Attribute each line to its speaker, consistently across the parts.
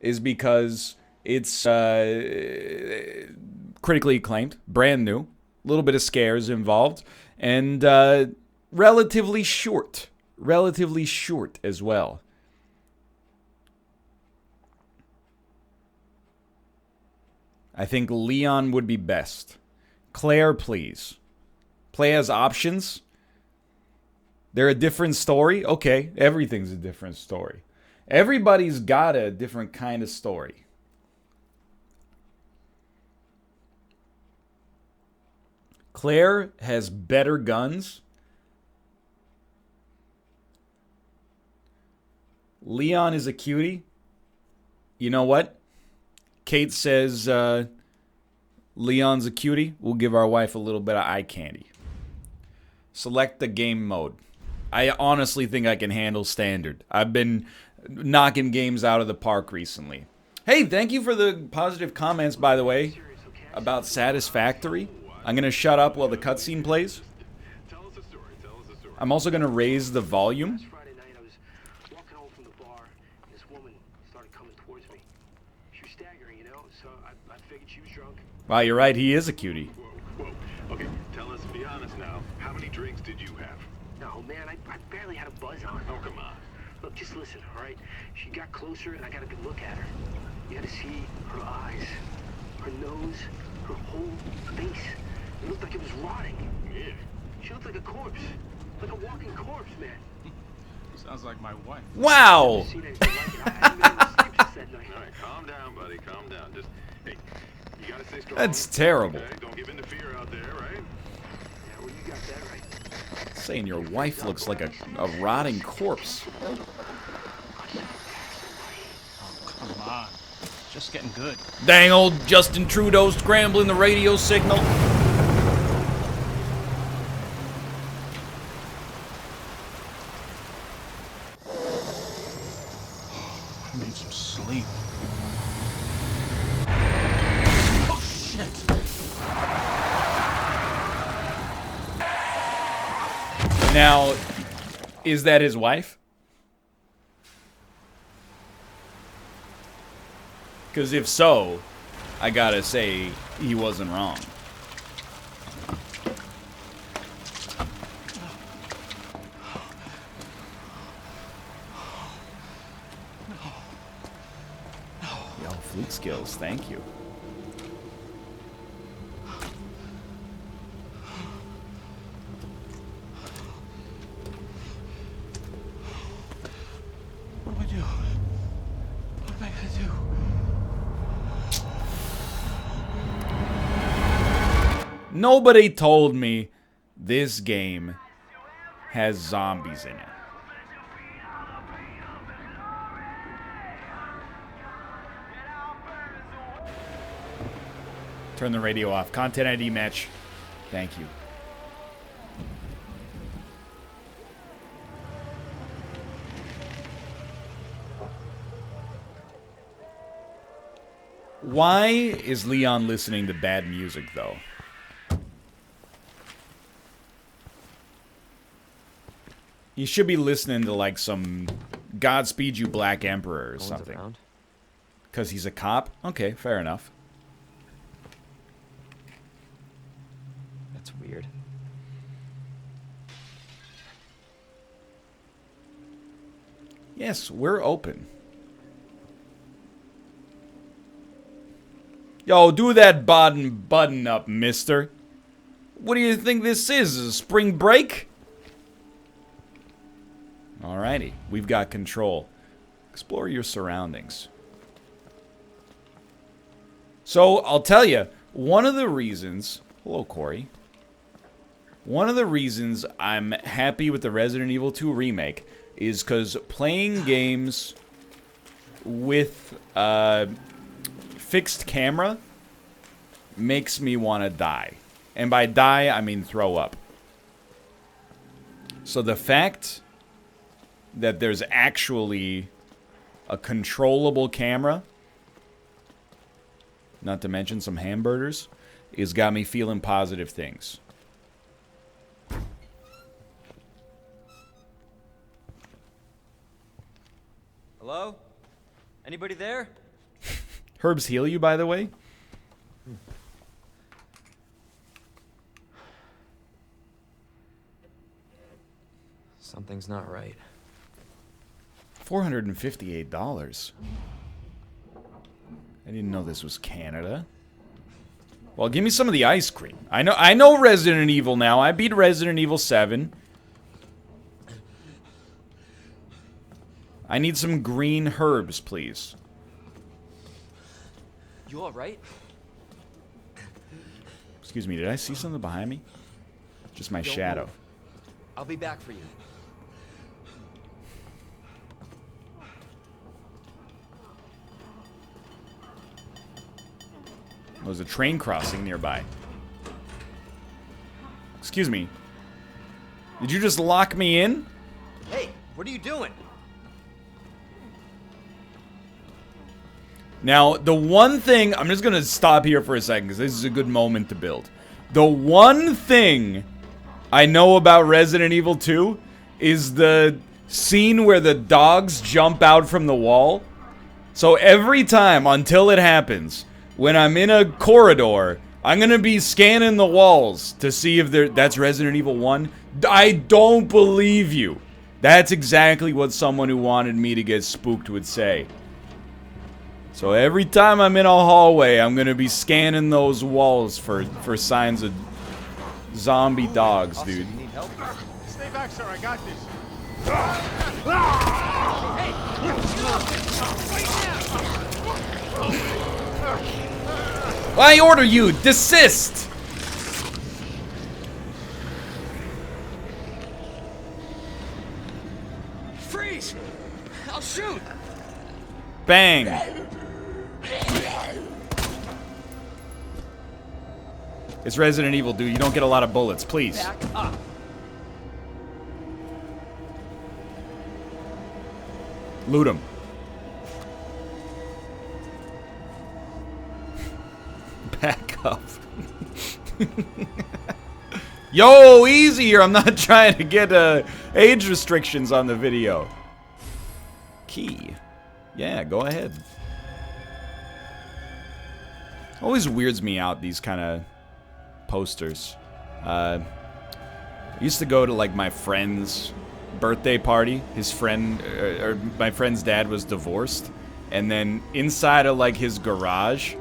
Speaker 1: is because it's critically acclaimed, brand new, a little bit of scares involved, and relatively short as well. I think Leon would be best. Claire, please. Play as options. They're a different story? Okay, everything's a different story. Everybody's got a different kind of story. Claire has better guns. Leon is a cutie. You know what? Kate says Leon's a cutie. We'll give our wife a little bit of eye candy. Select the game mode. I honestly think I can handle standard. I've been knocking games out of the park recently. Hey, thank you for the positive comments, by the way, about Satisfactory. I'm going to shut up while the cutscene plays. I'm also going to raise the volume. Wow, you're right. He is a cutie.
Speaker 2: Whoa. Okay, tell us, be honest now. How many drinks did you have?
Speaker 3: No, man, I barely had a buzz on.
Speaker 2: Oh, come on.
Speaker 3: Look, just listen, all right? She got closer, and I got a good look at her. You had to see her eyes, her nose, her whole face. It looked like it was rotting.
Speaker 2: Yeah.
Speaker 3: She looked like a corpse. Like a walking corpse, man.
Speaker 4: Sounds like my wife.
Speaker 1: Wow!
Speaker 3: I've seen anything like it. I haven't been able to sleep since that night.
Speaker 2: All right, calm down, buddy. Calm down. Just, hey, you gotta stay strong.
Speaker 1: That's terrible.
Speaker 2: Okay? Don't give in to fear out there, right?
Speaker 3: Yeah, well, you got that right.
Speaker 1: Saying your wife looks like a rotting corpse.
Speaker 4: Oh, come on. Just getting good.
Speaker 1: Dang old Justin Trudeau scrambling the radio signal.
Speaker 4: I need some sleep. Oh, shit.
Speaker 1: Now, is that his wife? Because if so, I gotta say, he wasn't wrong. Yo, flute skills, thank you.
Speaker 4: What do I do? What am I gonna do?
Speaker 1: Nobody told me this game has zombies in it. Turn the radio off. Content ID match. Thank you. Why is Leon listening to bad music, though? He should be listening to, like, some Godspeed You Black Emperor or something. Because he's a cop? Okay, fair enough.
Speaker 5: That's weird.
Speaker 1: Yes, we're open. Yo, do that button up, mister. What do you think this is? A spring break? Alrighty, we've got control. Explore your surroundings. So, I'll tell you, one of the reasons... Hello, Corey. One of the reasons I'm happy with the Resident Evil 2 remake is because playing games with fixed camera makes me want to die. And by die, I mean throw up. So the fact that there's actually a controllable camera, not to mention some hamburgers, has got me feeling positive things.
Speaker 5: Hello? Anybody there?
Speaker 1: Herbs heal you, by the way.
Speaker 5: Something's not right.
Speaker 1: $458. I didn't know this was Canada. Well, give me some of the ice cream. I know Resident Evil now. I beat Resident Evil 7. I need some green herbs, please.
Speaker 5: You all right?
Speaker 1: Excuse me, did I see something behind me? Just my shadow.
Speaker 5: Move. I'll be back for you.
Speaker 1: There's a train crossing nearby. Excuse me. Did you just lock me in?
Speaker 5: Hey, what are you doing?
Speaker 1: Now, the one thing... I'm just going to stop here for a second, because this is a good moment to build. The one thing I know about Resident Evil 2 is the scene where the dogs jump out from the wall. So every time, until it happens, when I'm in a corridor, I'm going to be scanning the walls to see if that's Resident Evil 1. I don't believe you. That's exactly what someone who wanted me to get spooked would say. So every time I'm in a hallway, I'm gonna be scanning those walls for signs of zombie dogs, dude.
Speaker 5: You need help?
Speaker 2: Stay back, sir. I got this.
Speaker 1: I order you, desist!
Speaker 5: Freeze! I'll shoot!
Speaker 1: Bang! It's Resident Evil, dude. You don't get a lot of bullets, please.
Speaker 5: Back up.
Speaker 1: Loot him. Back up. Yo, easy here. I'm not trying to get age restrictions on the video. Key. Yeah, go ahead. Always weirds me out, these kind of posters. I used to go to like my friend's birthday party. His friend, or my friend's dad was divorced, and then inside of like his garage,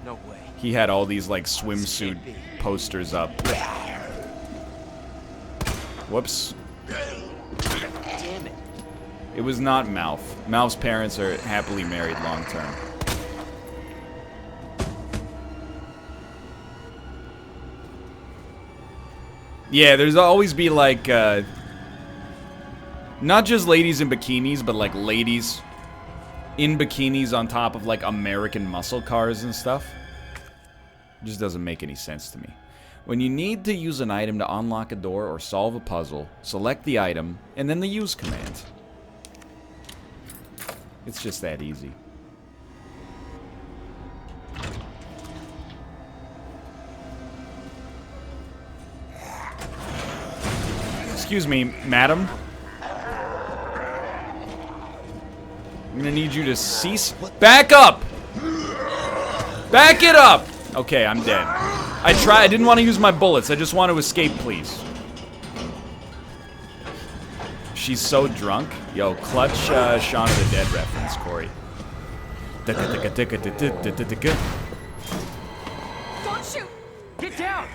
Speaker 5: No way.
Speaker 1: he had all these like swimsuit posters up. Whoops.
Speaker 5: Damn it.
Speaker 1: It was not Mouth. Mouth's parents are happily married long term. Yeah, there's always be like, not just ladies in bikinis, but like ladies in bikinis on top of like American muscle cars and stuff. It just doesn't make any sense to me. When you need to use an item to unlock a door or solve a puzzle, select the item and then the use command. It's just that easy. Excuse me, madam. I'm gonna need you to cease. Back up! Back it up! Okay, I'm dead. I didn't want to use my bullets. I just want to escape, please. She's so drunk. Yo, clutch Shaun of the Dead reference, Corey.
Speaker 6: Don't shoot!
Speaker 5: Get down!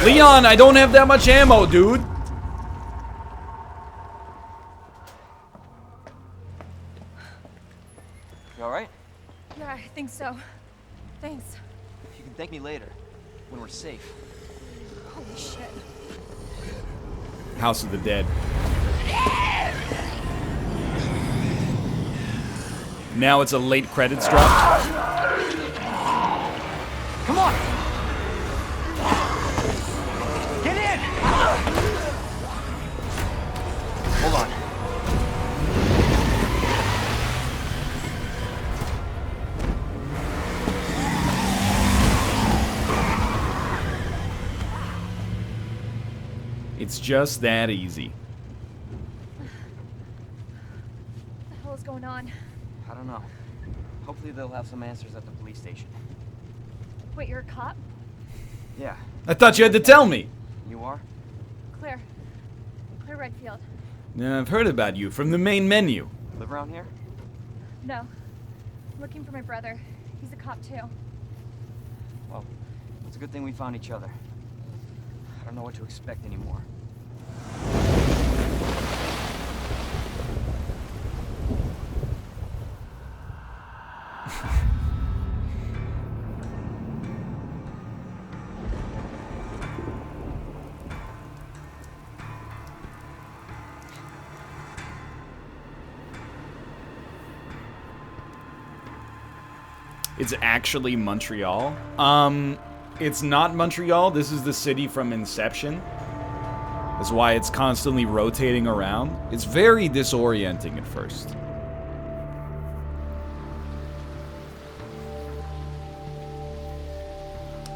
Speaker 1: Leon, I don't have that much ammo, dude.
Speaker 5: You alright?
Speaker 6: Yeah, I think so. Thanks.
Speaker 5: You can thank me later, when we're safe.
Speaker 6: Holy shit.
Speaker 1: House of the Dead. Now it's a late credits drop.
Speaker 5: Come on! Get in! Hold on.
Speaker 1: It's just that easy.
Speaker 6: What the hell is going on?
Speaker 5: I don't know. Hopefully they'll have some answers at the police station.
Speaker 6: Wait, you're a cop?
Speaker 5: Yeah.
Speaker 1: I thought you had to tell me.
Speaker 5: You are?
Speaker 6: Claire. Claire Redfield.
Speaker 1: Yeah, I've heard about you from the main menu.
Speaker 5: Live around here?
Speaker 6: No. I'm looking for my brother. He's a cop too.
Speaker 5: Well, it's a good thing we found each other. I don't know what to expect anymore.
Speaker 1: It's actually Montreal. It's not Montreal. This is the city from Inception. That's why it's constantly rotating around. It's very disorienting at first.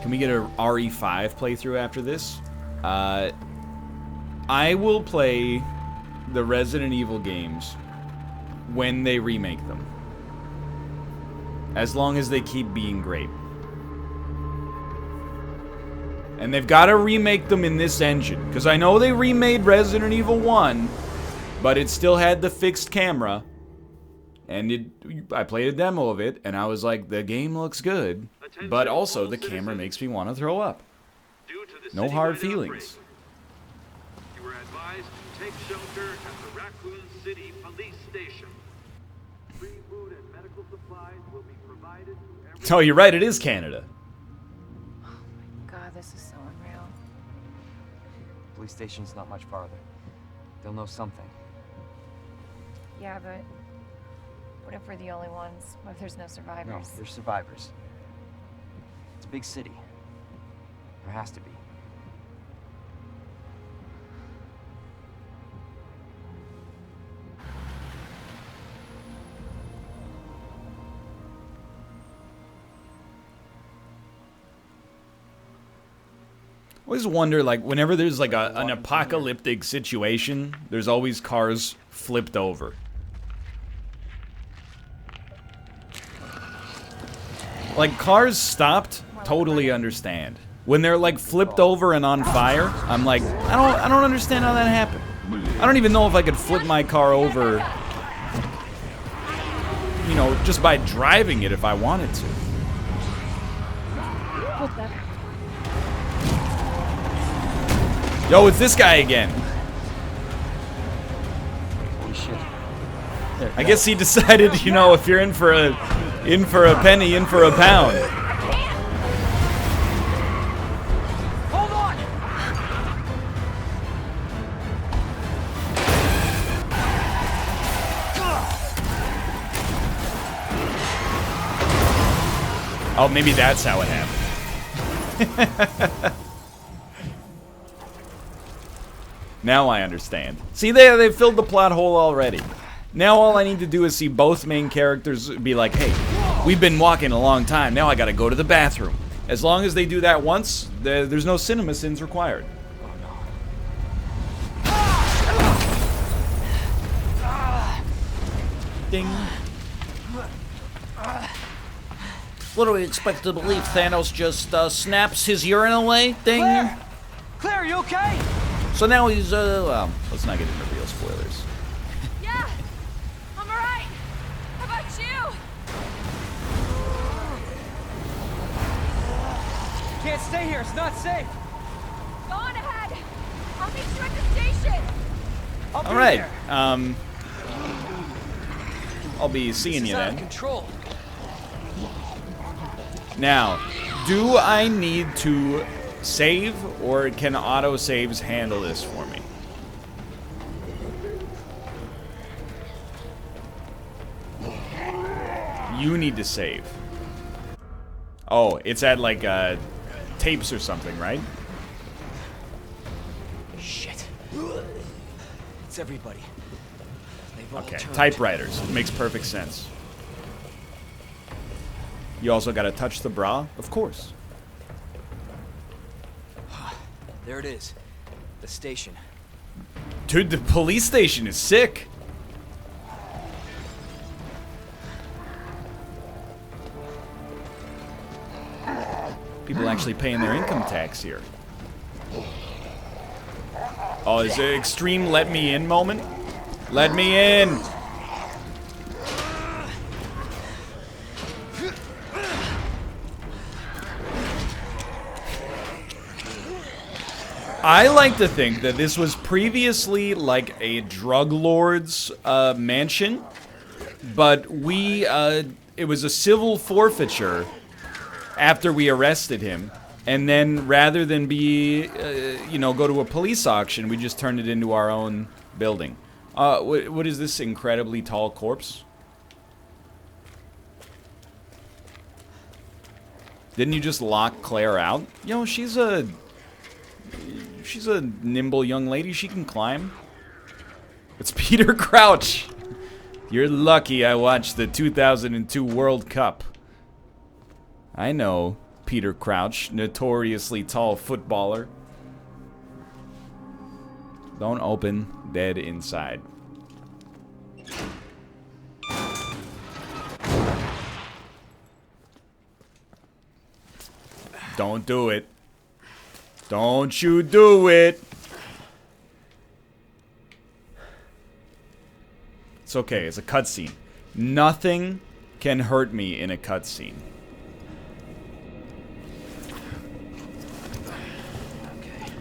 Speaker 1: Can we get a RE5 playthrough after this? I will play the Resident Evil games when they remake them. As long as they keep being great. And they've got to remake them in this engine. Because I know they remade Resident Evil 1, but it still had the fixed camera. And I played a demo of it, and I was like, the game looks good. But also, the camera makes me want to throw up. No hard feelings.
Speaker 2: You were advised to take shelter at the Raccoon City Police Station. Free food and medical supplies will be provided to every...
Speaker 1: Oh, you're right, it is Canada.
Speaker 6: God, this is so unreal.
Speaker 5: Police station's not much farther. They'll know something.
Speaker 6: Yeah, but what if we're the only ones? What if there's no survivors?
Speaker 5: No, there's survivors. It's a big city. There has to be.
Speaker 1: I always wonder, like, whenever there's like an apocalyptic situation, there's always cars flipped over. Like, cars stopped, totally understand. When they're like flipped over and on fire, I'm like, I don't understand how that happened. I don't even know if I could flip my car over, you know, just by driving it if I wanted to.
Speaker 6: What the?
Speaker 1: Yo, it's this guy again.
Speaker 5: Holy shit.
Speaker 1: I guess he decided, you know, if you're in for a penny, in for a pound.
Speaker 5: Hold on!
Speaker 1: Oh, maybe that's how it happened. Now I understand. See, they filled the plot hole already. Now all I need to do is see both main characters be like, hey, we've been walking a long time, now I gotta go to the bathroom. As long as they do that once, there's no cinema sins required. Ding. What do we expect to believe? Thanos just snaps his urine away? Ding.
Speaker 5: Claire! Claire, you okay?
Speaker 1: So now he's, well, let's not get into real spoilers.
Speaker 6: Yeah, I'm alright. How about you?
Speaker 5: Can't stay here, it's not safe.
Speaker 6: Go on ahead. I'll meet you at the station.
Speaker 5: I'll be
Speaker 1: All right,
Speaker 5: there.
Speaker 1: I'll be seeing you
Speaker 5: This is out of
Speaker 1: then.
Speaker 5: control.
Speaker 1: Now, do I need to save, or can autosaves handle this for me? You need to save. Oh, it's at like tapes or something, right?
Speaker 5: Shit. It's everybody. They've all
Speaker 1: Okay,
Speaker 5: turned.
Speaker 1: typewriters. Makes perfect sense. You also gotta touch the bra, of course.
Speaker 5: There it is. The station.
Speaker 1: Dude, the police station is sick. People actually paying their income tax here. Oh, is it an extreme let me in moment? Let me in! I like to think that this was previously like a drug lord's mansion, but it was a civil forfeiture after we arrested him, and then rather than be, go to a police auction, we just turned it into our own building. What is this incredibly tall corpse? Didn't you just lock Claire out? She's a nimble young lady. She can climb. It's Peter Crouch. You're lucky I watched the 2002 World Cup. I know Peter Crouch, notoriously tall footballer. Don't open. Dead inside. Don't do it. Don't you do it. It's okay. It's a cutscene. Nothing can hurt me in a cutscene.
Speaker 5: Okay.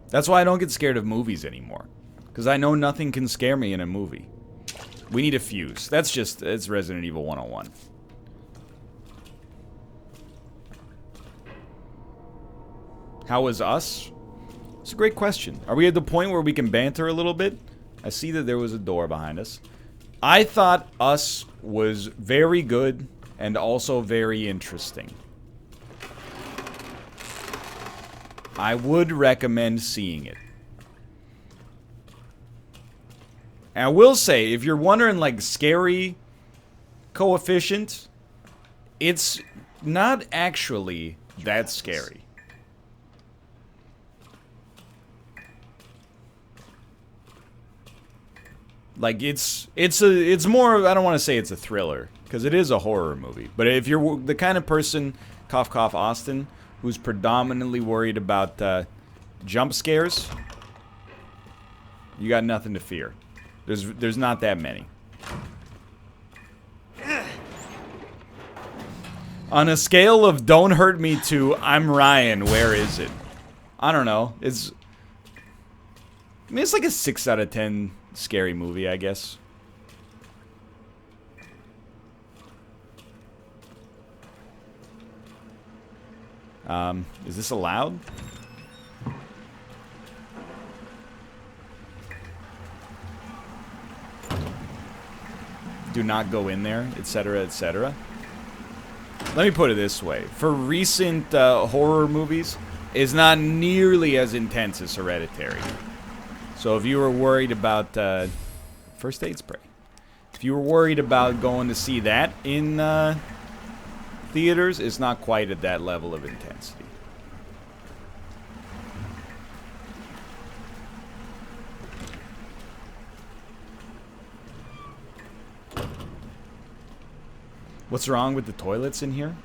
Speaker 1: That's why I don't get scared of movies anymore. Because I know nothing can scare me in a movie. We need a fuse. It's Resident Evil 101. How was Us? It's a great question. Are we at the point where we can banter a little bit? I see that there was a door behind us. I thought Us was very good and also very interesting. I would recommend seeing it. And I will say, if you're wondering, like, scary coefficient, it's not actually that scary. Like, it's more, I don't want to say it's a thriller, because it is a horror movie. But if you're the kind of person, cough cough Austin, who's predominantly worried about jump scares, you got nothing to fear. There's not that many. On a scale of don't hurt me to I'm Ryan, where is it? I don't know. It's like a 6 out of 10 scary movie, I guess. Is this allowed? Do not go in there, etc., etc. Let me put it this way. For recent horror movies, it's not nearly as intense as Hereditary. So if you were worried about... First aid spray. If you were worried about going to see that in theaters, it's not quite at that level of intensity. What's wrong with the toilets in here?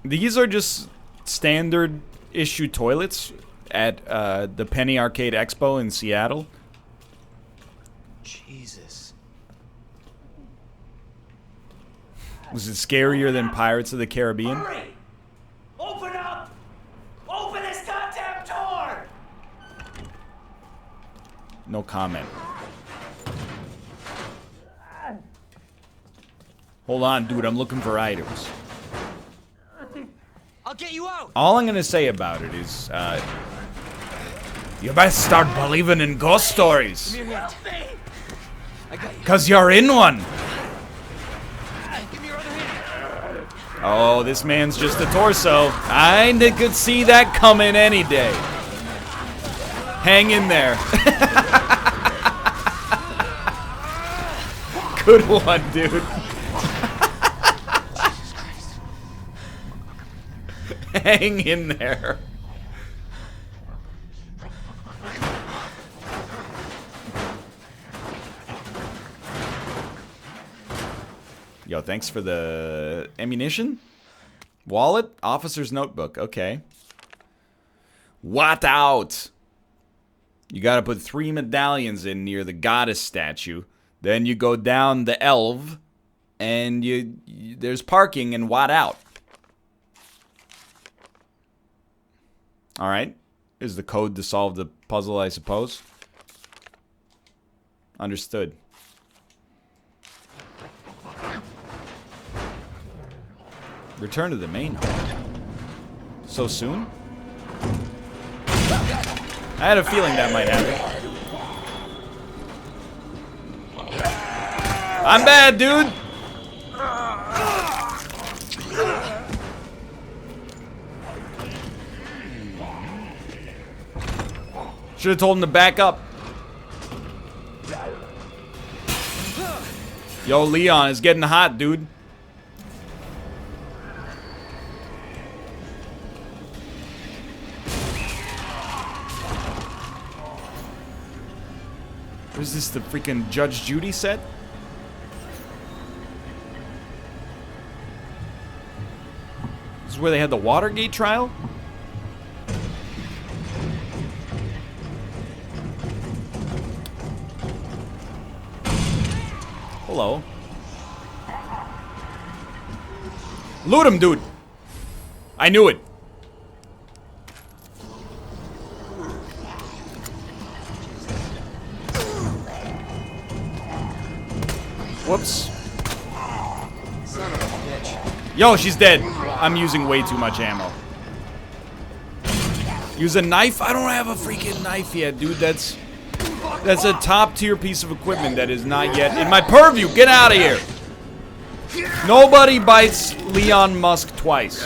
Speaker 1: These are just standard issue toilets at the Penny Arcade Expo in Seattle.
Speaker 5: Jesus.
Speaker 1: Was it scarier than Pirates of the Caribbean?
Speaker 7: Hurry! Open up! Open this goddamn door!
Speaker 1: No comment. Hold on, dude. I'm looking for items.
Speaker 5: I'll get you out.
Speaker 1: All I'm gonna say about it is, you best start believing in ghost stories.
Speaker 5: Give me your hand. I got you.
Speaker 1: Cause you're in one.
Speaker 5: Give me your other hand.
Speaker 1: Oh, this man's just a torso. I could see that coming any day. Hang in there. Good one, dude. Hang in there. thanks for the ammunition. Wallet? Officer's notebook. Okay. What out? You gotta put 3 medallions in near the goddess statue. Then you go down the Elve, and there's parking and what out. Alright. Is the code to solve the puzzle, I suppose? Understood. Return to the main hall. So soon? I had a feeling that might happen. I'm bad, dude! Should have told him to back up. Yo, Leon, it's getting hot, dude. Is this the freaking Judge Judy set? This is where they had the Watergate trial? Hello. Loot him, dude. I knew it. Whoops.
Speaker 5: Son of a bitch.
Speaker 1: Yo, she's dead. I'm using way too much ammo. Use a knife? I don't have a freaking knife yet, dude. That's a top tier piece of equipment that is not yet in my purview. Get out of here. Nobody bites Leon Musk twice.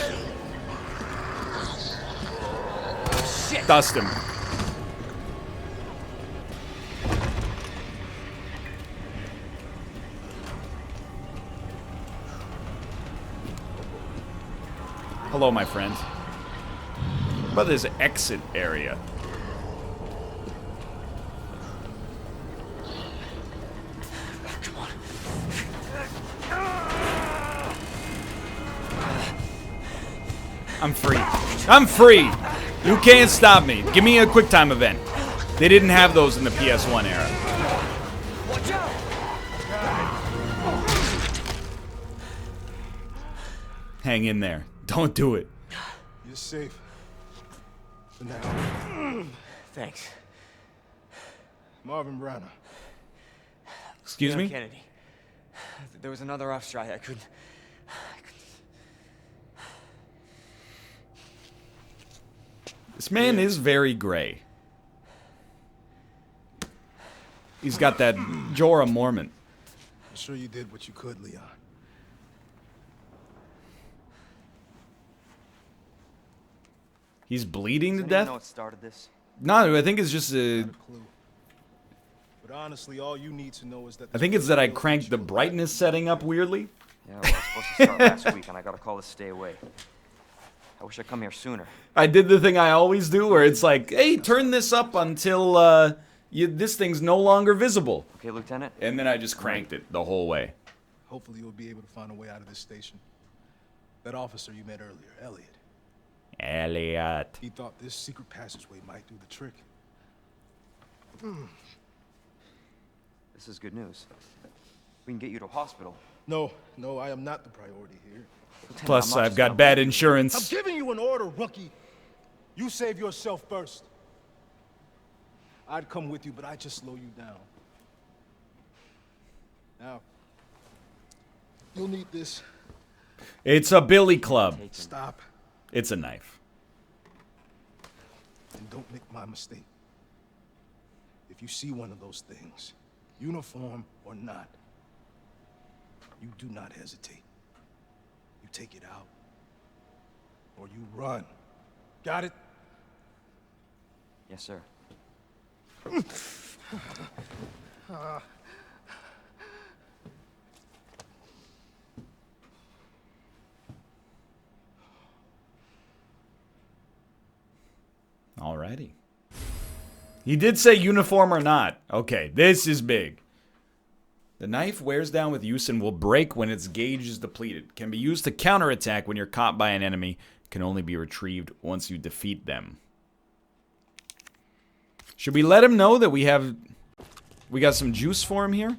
Speaker 1: Dust him. Hello, my friend. What about this exit area?
Speaker 5: Come on.
Speaker 1: I'm free. I'm free! You can't stop me. Give me a quick time event. They didn't have those in the PS1 era.
Speaker 5: Watch out!
Speaker 1: Hang in there. Don't do it.
Speaker 4: You're safe. For now.
Speaker 5: Thanks.
Speaker 4: Marvin Browner.
Speaker 1: Excuse me?
Speaker 5: Kennedy. There was another off strike. I couldn't.
Speaker 1: This man is very gray. He's got that Jorah Mormont.
Speaker 4: I'm sure you did what you could, Leon.
Speaker 1: He's bleeding to
Speaker 5: Does anyone
Speaker 1: death?
Speaker 5: know what started this?
Speaker 1: No, I think it's just a...
Speaker 4: Not a clue. But honestly, all you need to know is that
Speaker 1: I think it's that I cranked the brightness setting up weirdly.
Speaker 5: Yeah, well, I was supposed to start last week, and I got a call to stay away. I wish I'd come here sooner.
Speaker 1: I did the thing I always do where it's like, hey, turn this up until this thing's no longer visible.
Speaker 5: Okay, Lieutenant?
Speaker 1: And then I just cranked it the whole way.
Speaker 4: Hopefully you'll be able to find a way out of this station. That officer you met earlier, Elliot.
Speaker 1: Elliot.
Speaker 4: He thought this secret passageway might do the trick.
Speaker 5: This is good news. We can get you to a hospital.
Speaker 4: No, I am not the priority here.
Speaker 5: Lieutenant,
Speaker 1: Plus,
Speaker 5: I'm not
Speaker 1: I've
Speaker 5: just
Speaker 1: got
Speaker 5: gonna
Speaker 1: bad
Speaker 5: leave you.
Speaker 4: I'm
Speaker 1: insurance.
Speaker 4: giving you an order, rookie. You save yourself first. I'd come with you, but I'd just slow you down. Now, you'll need this.
Speaker 1: It's a billy club.
Speaker 4: Stop,
Speaker 1: It's a knife.
Speaker 4: and don't make my mistake. If you see one of those things, uniform or not, you do not hesitate. You take it out, or you run. Got it?
Speaker 5: Yes, sir.
Speaker 1: Alrighty. He did say uniform or not. Okay, this is big. The knife wears down with use and will break when its gauge is depleted. Can be used to counterattack when you're caught by an enemy. Can only be retrieved once you defeat them. Should we let him know that we got some juice for him here?